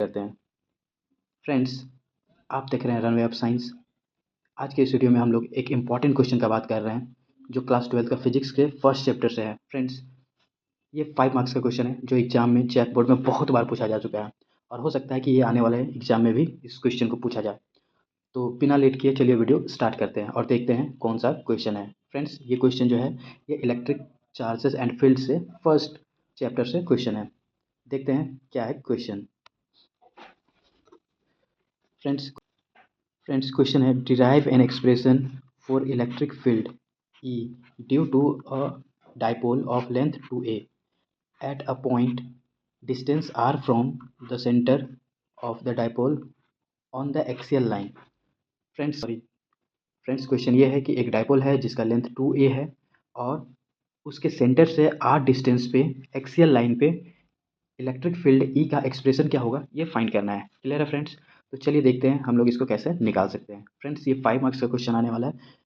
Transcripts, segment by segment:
करते हैं। फ्रेंड्स, आप देख रहे हैं रनवे ऑफ साइंस। आज के इस वीडियो में हम लोग एक इम्पॉर्टेंट क्वेश्चन का बात कर रहे हैं जो क्लास 12 का फिजिक्स के फर्स्ट चैप्टर से है। फ्रेंड्स, ये 5 मार्क्स का क्वेश्चन है जो एग्जाम में चेक बोर्ड में बहुत बार पूछा जा चुका है और हो सकता है कि ये आने वाले एग्जाम में भी इस क्वेश्चन को पूछा जाए। तो बिना लेट किए चलिए वीडियो स्टार्ट करते हैं और देखते हैं कौन सा क्वेश्चन है। फ्रेंड्स, ये क्वेश्चन जो है ये इलेक्ट्रिक चार्जेस एंड फील्ड से फर्स्ट चैप्टर से क्वेश्चन है। देखते हैं क्या है क्वेश्चन। फ्रेंड्स फ्रेंड्स क्वेश्चन है, derive an expression for electric field E due to a dipole of length 2a at a point distance r from the centre of the dipole on the axial line. Friends question ये है कि एक dipole है जिसका length 2a है और उसके centre से r डिस्टेंस पे एक्सियल लाइन पे इलेक्ट्रिक फील्ड ई का एक्सप्रेशन क्या होगा ये फाइंड करना है। क्लियर है फ्रेंड्स? तो चलिए देखते हैं हम लोग इसको कैसे निकाल सकते हैं। फ्रेंड्स, ये 5 मार्क्स का क्वेश्चन आने वाला है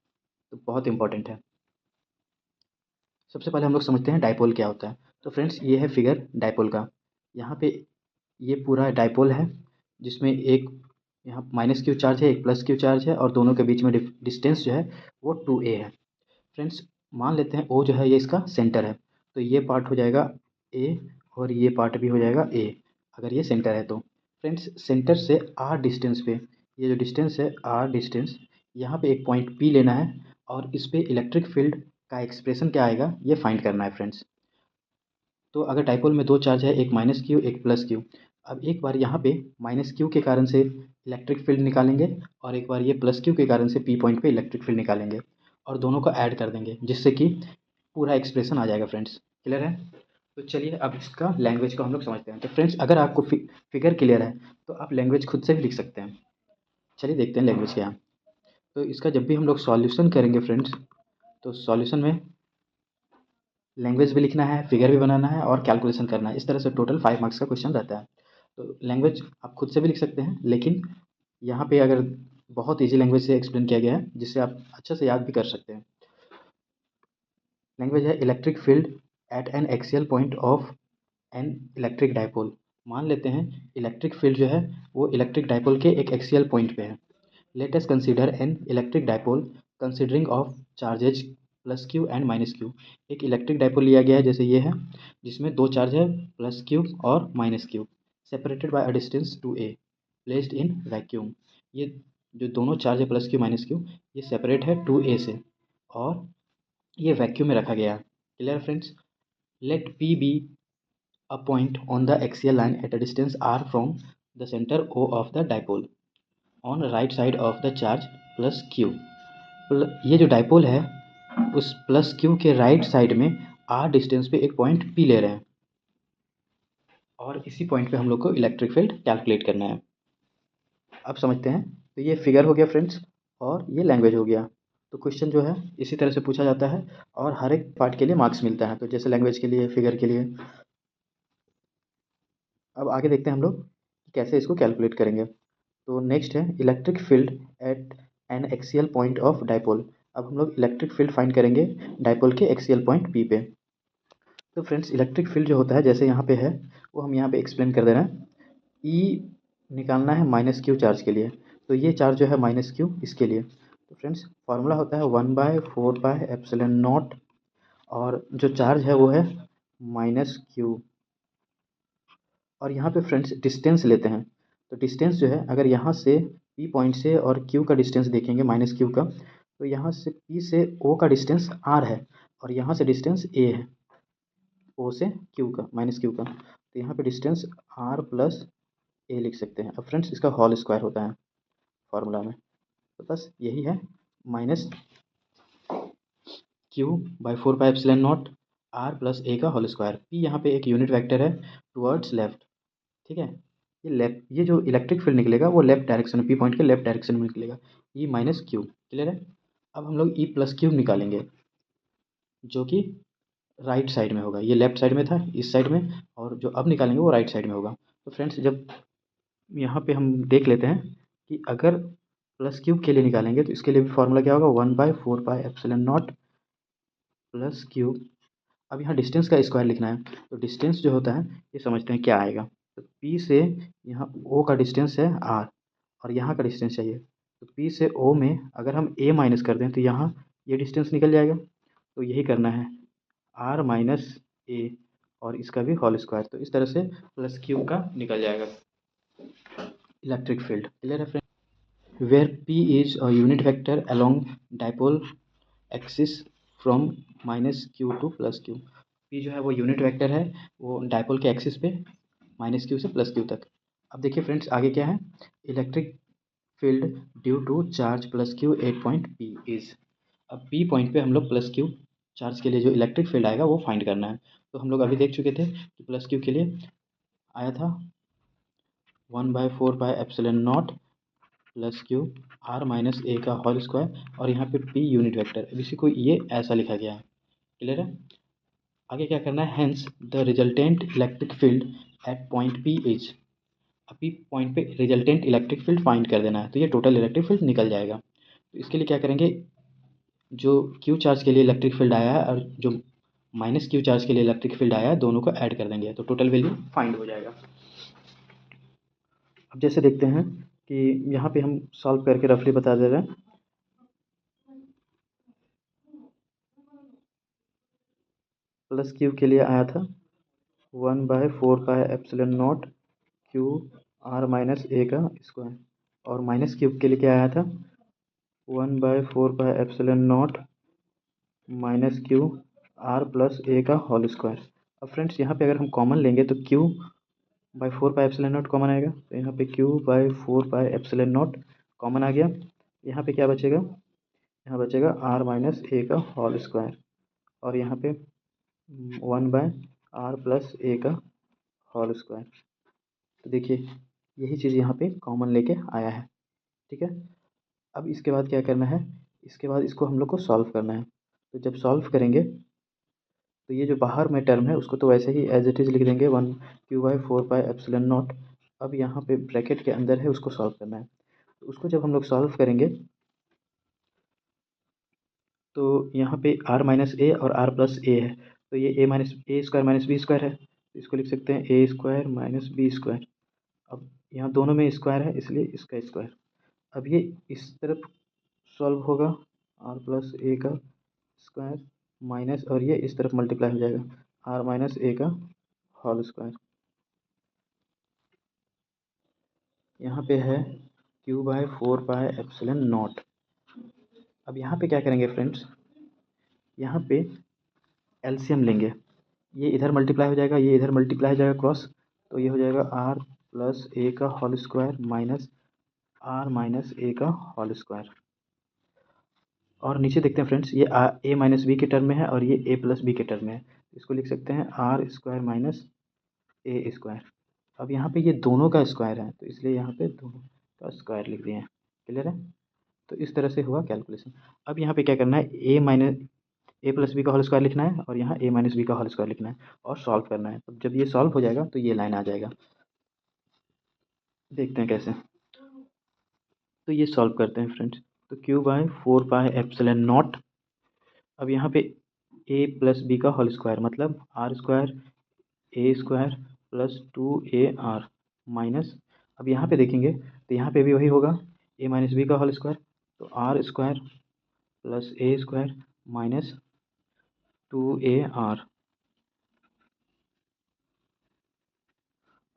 तो बहुत इंपॉर्टेंट है। सबसे पहले हम लोग समझते हैं डाइपोल क्या होता है। तो फ्रेंड्स, ये है फिगर डाइपोल का। यहाँ पे ये पूरा डाइपोल है जिसमें एक यहाँ माइनस क्यू चार्ज है, एक प्लस क्यू चार्ज है और दोनों के बीच में डिस्टेंस जो है वो 2a है। फ्रेंड्स, मान लेते हैं ओ जो है ये इसका सेंटर है, तो ये पार्ट हो जाएगा ए और ये पार्ट भी हो जाएगा ए अगर ये सेंटर है तो। फ्रेंड्स, सेंटर से आर डिस्टेंस पे, ये जो डिस्टेंस है आर डिस्टेंस, यहाँ पे एक पॉइंट पी लेना है और इस पे इलेक्ट्रिक फील्ड का एक्सप्रेशन क्या आएगा ये फाइंड करना है। फ्रेंड्स, तो अगर डाइपोल में दो चार्ज है, एक माइनस क्यू एक प्लस क्यू, अब एक बार यहाँ पे माइनस क्यू के कारण से इलेक्ट्रिक फील्ड निकालेंगे और एक बार ये प्लस क्यू के कारण से पी पॉइंट पे इलेक्ट्रिक फील्ड निकालेंगे और दोनों को ऐड कर देंगे जिससे कि पूरा एक्सप्रेशन आ जाएगा। फ्रेंड्स, क्लियर है? तो चलिए अब इसका लैंग्वेज को हम लोग समझते हैं। तो फ्रेंड्स, अगर आपको फिगर क्लियर है तो आप लैंग्वेज खुद से भी लिख सकते हैं। चलिए देखते हैं लैंग्वेज क्या है। तो इसका जब भी हम लोग सॉल्यूशन करेंगे फ्रेंड्स, तो सॉल्यूशन में लैंग्वेज भी लिखना है, फिगर भी बनाना है और कैलकुलेशन करना है। इस तरह से टोटल 5 मार्क्स का क्वेश्चन रहता है। तो लैंग्वेज आप खुद से भी लिख सकते हैं, लेकिन यहाँ पे अगर बहुत ईजी लैंग्वेज से एक्सप्लेन किया गया है जिससे आप अच्छे से याद भी कर सकते हैं। लैंग्वेज है electric field at N axial point of an electric dipole. मान लेते हैं इलेक्ट्रिक फील्ड जो है वो इलेक्ट्रिक डाइपोल के एक एक्सियल पॉइंट पे है। Let us consider an electric dipole considering of charges plus Q and minus Q. एक इलेक्ट्रिक डाइपोल लिया गया है जैसे ये है, जिसमें दो चार्ज है प्लस क्यू और minus Q, separated by a distance 2a placed in vacuum. ये जो दोनों चार्ज है प्लस क्यू माइनस क्यू, ये सेपरेट है 2a से और ये वैक्यूम में रखा गया है। Clear friends? Let P be a point on the axial line at a distance r from the center O of the dipole on right side of the charge plus q। ये जो dipole है उस plus Q के right side में r distance पे एक point p ले रहे हैं और इसी पॉइंट पे हम लोग को इलेक्ट्रिक फील्ड कैलकुलेट करना है। अब समझते हैं। तो ये फिगर हो गया फ्रेंड्स और ये लैंग्वेज हो गया। तो क्वेश्चन जो है इसी तरह से पूछा जाता है और हर एक पार्ट के लिए मार्क्स मिलता है, तो जैसे लैंग्वेज के लिए, फिगर के लिए। अब आगे देखते हैं हम लोग कैसे इसको कैलकुलेट करेंगे। तो नेक्स्ट है electric field at N axial point of dipole. अब हम लोग इलेक्ट्रिक फील्ड फाइंड करेंगे डाइपोल के एक्सियल पॉइंट पी पे। तो फ्रेंड्स, इलेक्ट्रिक फील्ड जो होता है जैसे यहाँ पे है वो हम यहाँ पे एक्सप्लेन कर दे रहे हैं। ई निकालना है माइनस क्यू चार्ज के लिए, तो ये चार्ज जो है माइनस क्यू इसके लिए। तो फ्रेंड्स, फार्मूला होता है 1/4πε0 और जो चार्ज है वो है माइनस क्यू। और यहाँ पे फ्रेंड्स डिस्टेंस लेते हैं। तो डिस्टेंस जो है अगर यहाँ से पी पॉइंट से और क्यू का डिस्टेंस देखेंगे माइनस क्यू का, तो यहाँ से पी से ओ का डिस्टेंस आर है और यहाँ से डिस्टेंस ए है, ओ से क्यू का माइनस क्यू का। तो यहाँ पे डिस्टेंस आर प्लस ए लिख सकते हैं। अब फ्रेंड्स इसका होल स्क्वायर होता है फार्मूला में, तो बस यही है minus Q by 4πε0 R plus A का होल स्क्वायर। पी यहाँ पे एक यूनिट वेक्टर है टुवर्ड्स लेफ्ट, ठीक है। ये जो इलेक्ट्रिक फील्ड निकलेगा वो लेफ्ट डायरेक्शन में, पी पॉइंट के लेफ्ट डायरेक्शन में निकलेगा, ई माइनस क्यू। क्लियर है? अब हम लोग ई प्लस क्यू निकालेंगे जो कि राइट साइड में होगा। ये लेफ्ट साइड में था इस साइड में, और जो अब निकालेंगे वो राइट साइड में होगा। तो फ्रेंड्स, जब यहाँ पे हम देख लेते हैं कि अगर प्लस क्यूब के लिए निकालेंगे तो इसके लिए भी फार्मूला क्या होगा, 1/4πε0 प्लस क्यूब। अब यहाँ डिस्टेंस का स्क्वायर लिखना है, तो डिस्टेंस जो होता है ये समझते हैं क्या आएगा। तो P से यहाँ O का डिस्टेंस है R और यहाँ का डिस्टेंस चाहिए। तो P से O में अगर हम A माइनस कर दें तो यहाँ ये डिस्टेंस निकल जाएगा। तो यही करना है, R माइनस A और इसका भी होल स्क्वायर। तो इस तरह से प्लस क्यू का निकल जाएगा इलेक्ट्रिक फील्ड। क्लियर है friend? Where P is a unit vector along dipole axis from minus Q to plus Q. P जो है वो यूनिट वेक्टर है, वो डाइपोल के एक्सिस पे माइनस क्यू से प्लस क्यू तक। अब देखिए फ्रेंड्स, आगे क्या है, electric field due to charge plus Q at point P is. अब P पॉइंट पे हम लोग प्लस क्यू चार्ज के लिए जो इलेक्ट्रिक फील्ड आएगा वो फाइंड करना है। तो हम लोग अभी देख चुके थे कि प्लस क्यू के लिए आया था 1/4πε0 plus Q R minus A का होल स्क्वायर और यहाँ पे P यूनिट वेक्टर। अब इसी को ये ऐसा लिखा गया है। क्लियर है? आगे क्या करना है, hence the resultant electric field at point P is. अभी पॉइंट पे रिजल्टेंट इलेक्ट्रिक फील्ड फाइंड कर देना है, तो ये टोटल इलेक्ट्रिक फील्ड निकल जाएगा। तो इसके लिए क्या करेंगे, जो क्यू चार्ज के लिए इलेक्ट्रिक फील्ड आया है और जो माइनस क्यू चार्ज के लिए इलेक्ट्रिक फील्ड आया है, दोनों को ऐड कर देंगे तो टोटल वैल्यू फाइंड हो जाएगा। अब जैसे देखते हैं कि यहाँ पे हम सॉल्व करके रफली बता दे रहे हैं। प्लस क्यू के लिए आया था 1/4πε0 क्यू आर माइनस ए का स्क्वायर और माइनस क्यूब के लिए क्या आया था 1/4πε0 minus Q R plus A का होल स्क्वायर। अब फ्रेंड्स यहाँ पे अगर हम कॉमन लेंगे तो क्यू बाई 4πε0 कॉमन आएगा, तो यहाँ पे क्यू बाई 4πε0 कॉमन आ गया। यहाँ पे क्या बचेगा, यहाँ बचेगा आर माइनस ए का होल स्क्वायर और यहाँ पे 1/r प्लस ए का होल स्क्वायर। तो देखिए यही चीज़ यहाँ पे कॉमन लेके आया है। ठीक है, अब इसके बाद क्या करना है, इसके बाद इसको हम लोग को सॉल्व करना है। तो जब सॉल्व करेंगे तो ये जो बाहर में टर्म है उसको तो वैसे ही एज इट इज़ लिख देंगे 1/4πε0। अब यहाँ पे ब्रैकेट के अंदर है, उसको सॉल्व करना है। तो उसको जब हम लोग सॉल्व करेंगे तो यहाँ पे r माइनस ए और r प्लस ए है, तो ये a minus A square minus B square है, तो इसको लिख सकते हैं A square minus B square. अब यहाँ दोनों में स्क्वायर है इसलिए इसका स्क्वायर। अब ये इस तरफ सॉल्व होगा, r प्लस ए का स्क्वायर माइनस और ये इस तरफ मल्टीप्लाई हो जाएगा r माइनस ए का होल स्क्वायर। यहाँ पे है q/4πε0। अब यहाँ पे क्या करेंगे फ्रेंड्स, यहाँ पे एलसीएम लेंगे, ये इधर मल्टीप्लाई हो जाएगा, ये इधर मल्टीप्लाई हो जाएगा क्रॉस, तो ये हो जाएगा r प्लस ए का whole square minus r minus A का होल स्क्वायर। और नीचे देखते हैं फ्रेंड्स, ये a माइनस बी के टर्म में है और ये a प्लस बी के टर्म में है, इसको लिख सकते हैं R square minus A square. अब यहाँ पे ये दोनों का स्क्वायर है तो इसलिए यहाँ पे दोनों का स्क्वायर लिख दिए हैं। क्लियर है? तो इस तरह से हुआ कैलकुलेशन। अब यहाँ पे क्या करना है, ए प्लस बी का होल स्क्वायर लिखना है और यहाँ a माइनस बी का होल स्क्वायर लिखना है और सॉल्व करना है। तो जब ये सॉल्व हो जाएगा तो ये लाइन आ जाएगा। देखते हैं कैसे। तो ये सॉल्व करते हैं फ्रेंड्स। तो q/4πε0। अब यहाँ पे a प्लस बी का होल स्क्वायर मतलब R square A square plus 2ar minus, अब यहाँ पे देखेंगे तो यहाँ पे भी वही होगा a माइनस बी का होल स्क्वायर, तो R square plus A square minus 2ar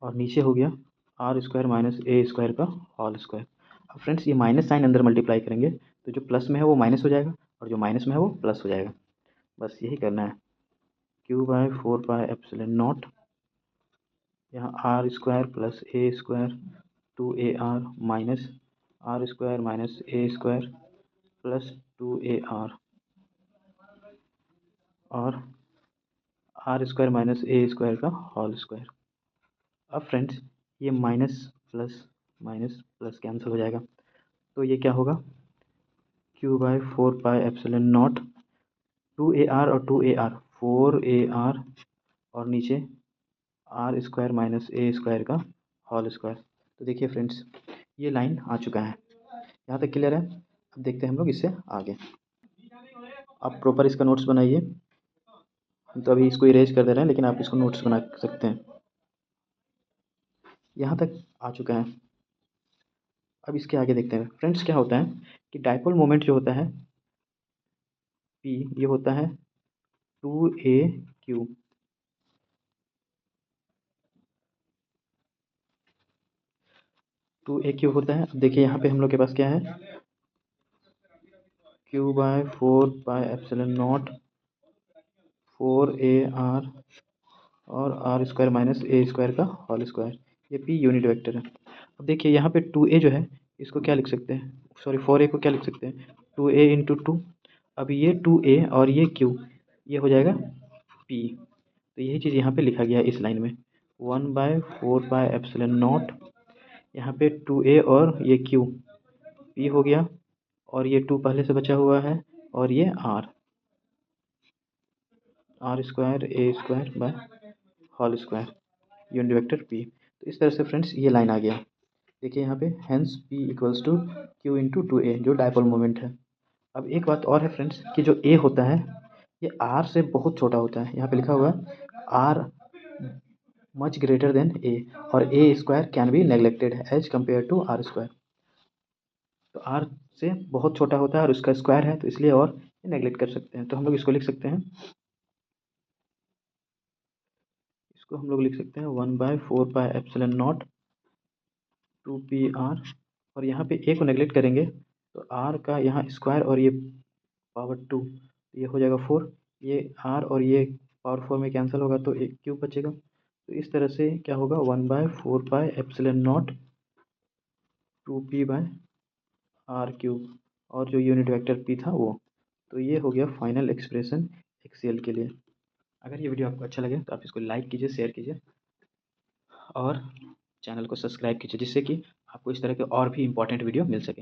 और नीचे हो गया R square minus A square का होल स्क्वायर। अब फ्रेंड्स ये माइनस साइन अंदर मल्टीप्लाई करेंगे तो जो प्लस में है वो माइनस हो जाएगा और जो माइनस में है वो प्लस हो जाएगा। बस यही करना है, q/4πε0 यहाँ R square plus A square 2ar minus R square minus A square plus 2ar और R square minus A square का होल स्क्वायर। अब फ्रेंड्स ये माइनस माइनस प्लस कैंसिल हो जाएगा, तो ये क्या होगा q/4πε0 2ar और 2ar 4ar और नीचे R square minus A square का होल स्क्वायर। तो देखिए फ्रेंड्स ये लाइन आ चुका है, यहाँ तक क्लियर है। अब देखते हैं हम लोग इससे आगे। आप प्रॉपर इसका नोट्स बनाइए, हम तो अभी इसको इरेज कर दे रहे हैं लेकिन आप इसको नोट्स बना सकते हैं। यहाँ तक आ चुका है। अब इसके आगे देखते हैं फ्रेंड्स क्या होता है कि डाइपोल मोमेंट जो होता है पी, ये होता है 2a/q। 2a/q होता है। अब देखिए यहाँ पे हम लोग के पास क्या है, q/4πε0 4ar और R square minus A square का होल स्क्वायर, ये पी यूनिट वेक्टर है। अब देखिए यहाँ पे 2a जो है इसको क्या लिख सकते हैं, सॉरी 4a को क्या लिख सकते हैं, 2a × 2। अब ये 2a और ये q, ये हो जाएगा p। तो यही चीज़ यहाँ पे लिखा गया है इस लाइन में, 1/4πε0, यहाँ पे 2a और ये q, p हो गया, और ये 2 पहले से बचा हुआ है, और ये R square A square by whole square unit vector P. तो इस तरह से फ्रेंड्स ये लाइन आ गया। देखिए यहाँ पे hence P equals to q × 2a जो डाइपोल मोमेंट है। अब एक बात और है फ्रेंड्स कि जो a होता है ये r से बहुत छोटा होता है। यहाँ पे लिखा हुआ है r much greater than a, और a square can be neglected as compared to r square. तो r से बहुत छोटा होता है और उसका स्क्वायर है, तो इसलिए और नेग्लेक्ट कर सकते हैं। तो हम लोग इसको लिख सकते हैं, इसको हम लोग लिख सकते हैं 1/4πε0 2pr, और यहाँ पे a को नेगलेक्ट करेंगे तो r का यहाँ स्क्वायर और ये पावर 2, ये हो जाएगा 4, ये r और ये पावर 4 में कैंसिल होगा तो एक क्यूब बचेगा। तो इस तरह से क्या होगा, 1/4πε0 2p/r³, और जो यूनिट वेक्टर p था वो। तो ये हो गया फाइनल एक्सप्रेशन एक्सीएल के लिए। अगर ये वीडियो आपको अच्छा लगे तो आप इसको लाइक कीजिए, शेयर कीजिए और चैनल को सब्सक्राइब कीजिए, जिससे कि आपको इस तरह के और भी इंपॉर्टेंट वीडियो मिल सके।